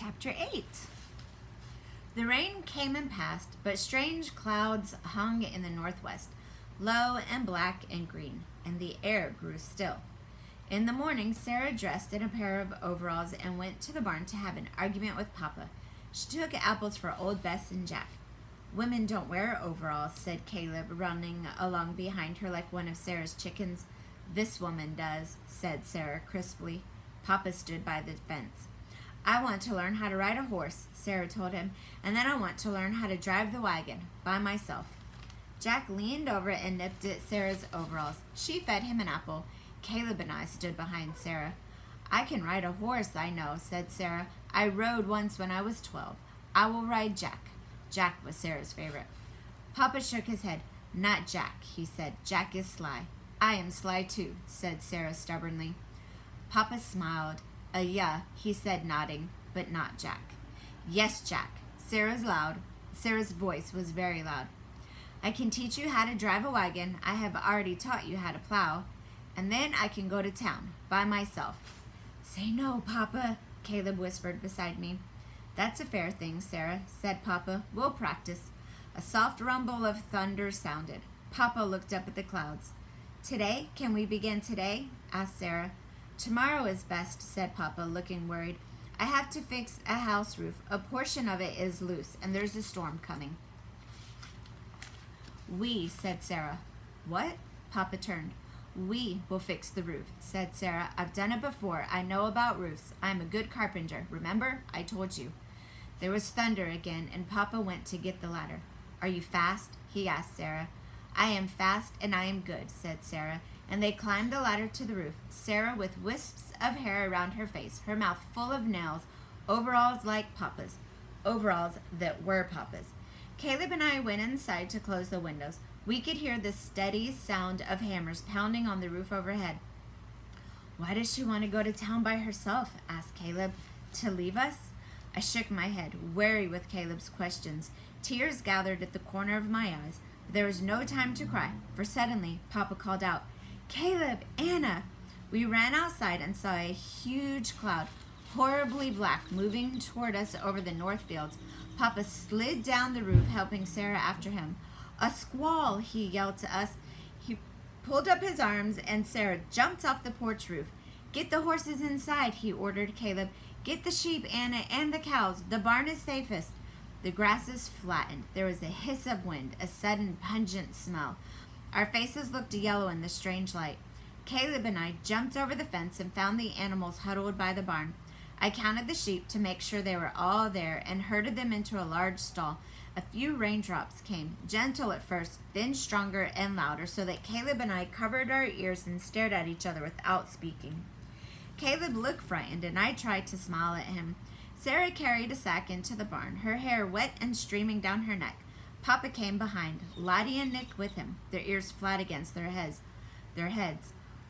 Chapter 8. The rain came and passed, but strange clouds hung in the northwest, low and black and green, and the air grew still. In the morning, Sarah dressed in a pair of overalls and went to the barn to have an argument with Papa. She took apples for Old Bess and Jack. "Women don't wear overalls," said Caleb, running along behind her like one of Sarah's chickens. "This woman does," said Sarah crisply. Papa stood by the fence. "I want to learn how to ride a horse," Sarah told him, "and then I want to learn how to drive the wagon, by myself." Jack leaned over and nipped at Sarah's overalls. She fed him an apple. Caleb and I stood behind Sarah. "I can ride a horse, I know," said Sarah. "I rode once when I was 12. I will ride Jack." Jack was Sarah's favorite. Papa shook his head. "Not Jack," he said. "Jack is sly." "I am sly too," said Sarah stubbornly. Papa smiled. Yeah," he said, nodding, "but not Jack." "Yes, Jack." Sarah's voice was very loud. "I can teach you how to drive a wagon. I have already taught you how to plow. And then I can go to town, by myself." "Say no, Papa," Caleb whispered beside me. "That's a fair thing, Sarah," said Papa. "We'll practice." A soft rumble of thunder sounded. Papa looked up at the clouds. "Today? Can we begin today?" asked Sarah. "Tomorrow is best," said Papa, looking worried. "I have to fix a house roof. A portion of it is loose, and there's a storm coming." "We," said Sarah. "What?" Papa turned. "We will fix the roof," said Sarah. "I've done it before. I know about roofs. I'm a good carpenter. Remember? I told you." There was thunder again, and Papa went to get the ladder. "Are you fast?" he asked Sarah. "I am fast, and I am good," said Sarah, and they climbed the ladder to the roof, Sarah with wisps of hair around her face, her mouth full of nails, overalls like Papa's, overalls that were Papa's. Caleb and I went inside to close the windows. We could hear the steady sound of hammers pounding on the roof overhead. "Why does she want to go to town by herself?" asked Caleb. "To leave us?" I shook my head, wary with Caleb's questions. Tears gathered at the corner of my eyes, but there was no time to cry, for suddenly Papa called out, "Caleb, Anna!" We ran outside and saw a huge cloud, horribly black, moving toward us over the north fields. Papa slid down the roof, helping Sarah after him. "A squall!" he yelled to us. He pulled up his arms, and Sarah jumped off the porch roof. "Get the horses inside," he ordered Caleb. "Get the sheep, Anna, and the cows. The barn is safest." The grasses flattened. There was a hiss of wind, a sudden pungent smell. Our faces looked yellow in the strange light. Caleb and I jumped over the fence and found the animals huddled by the barn. I counted the sheep to make sure they were all there and herded them into a large stall. A few raindrops came, gentle at first, then stronger and louder, so that Caleb and I covered our ears and stared at each other without speaking. Caleb looked frightened, and I tried to smile at him. Sarah carried a sack into the barn, her hair wet and streaming down her neck. Papa came behind, Lottie and Nick with him, their ears flat against their heads.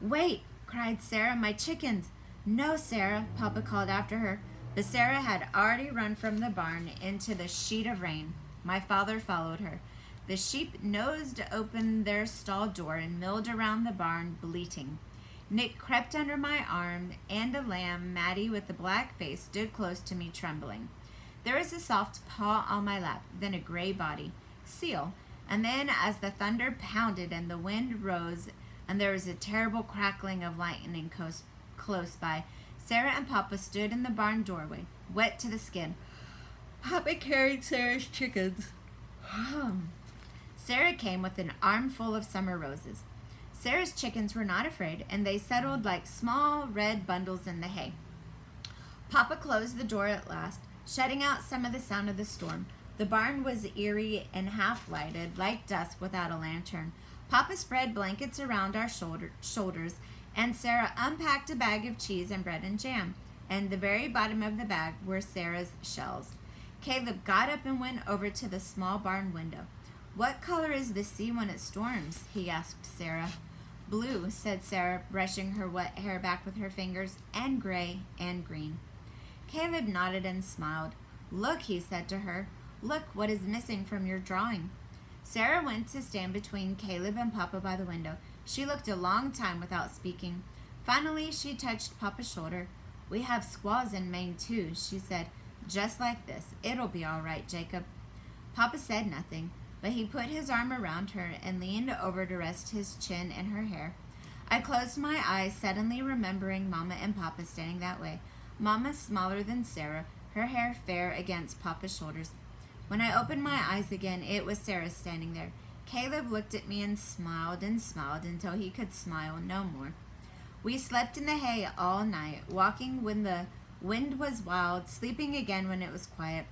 "Wait!" cried Sarah. "My chickens!" "No, Sarah," Papa called after her. But Sarah had already run from the barn into the sheet of rain. My father followed her. The sheep nosed open their stall door and milled around the barn, bleating. Nick crept under my arm, and a lamb, Maddie with the black face, stood close to me, trembling. There was a soft paw on my lap, then a gray body, Seal, and then as the thunder pounded and the wind rose, and there was a terrible crackling of lightning close by, Sarah and Papa stood in the barn doorway, wet to the skin. Papa carried Sarah's chickens. Sarah came with an armful of summer roses. Sarah's chickens were not afraid, and they settled like small red bundles in the hay. Papa closed the door at last, shutting out some of the sound of the storm. The barn was eerie and half-lighted, like dusk without a lantern. Papa spread blankets around our shoulders, and Sarah unpacked a bag of cheese and bread and jam, and the very bottom of the bag were Sarah's shells. Caleb got up and went over to the small barn window. "What color is the sea when it storms?" he asked Sarah. "Blue," said Sarah, brushing her wet hair back with her fingers, "and gray and green." Caleb nodded and smiled. "Look," he said to her. "Look what is missing from your drawing." Sarah went to stand between Caleb and Papa by the window. She looked a long time without speaking. Finally, she touched Papa's shoulder. "We have squaws in Maine, too," she said. just like this. It'll be all right, Jacob." Papa said nothing, but he put his arm around her and leaned over to rest his chin in her hair. I closed my eyes, suddenly remembering Mama and Papa standing that way. Mama smaller than Sarah, her hair fair against Papa's shoulders. When I opened my eyes again, it was Sarah standing there. Caleb looked at me and smiled until he could smile no more. We slept in the hay all night, walking when the wind was wild, sleeping again when it was quiet.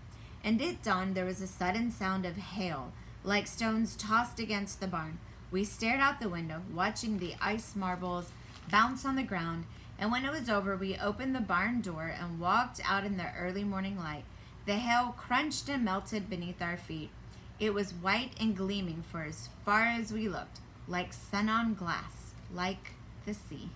And at dawn there was a sudden sound of hail, like stones tossed against the barn. We stared out the window, watching the ice marbles bounce on the ground, and when it was over, we opened the barn door and walked out in the early morning light. The hail crunched and melted beneath our feet. It was white and gleaming for as far as we looked, like sun on glass, like the sea.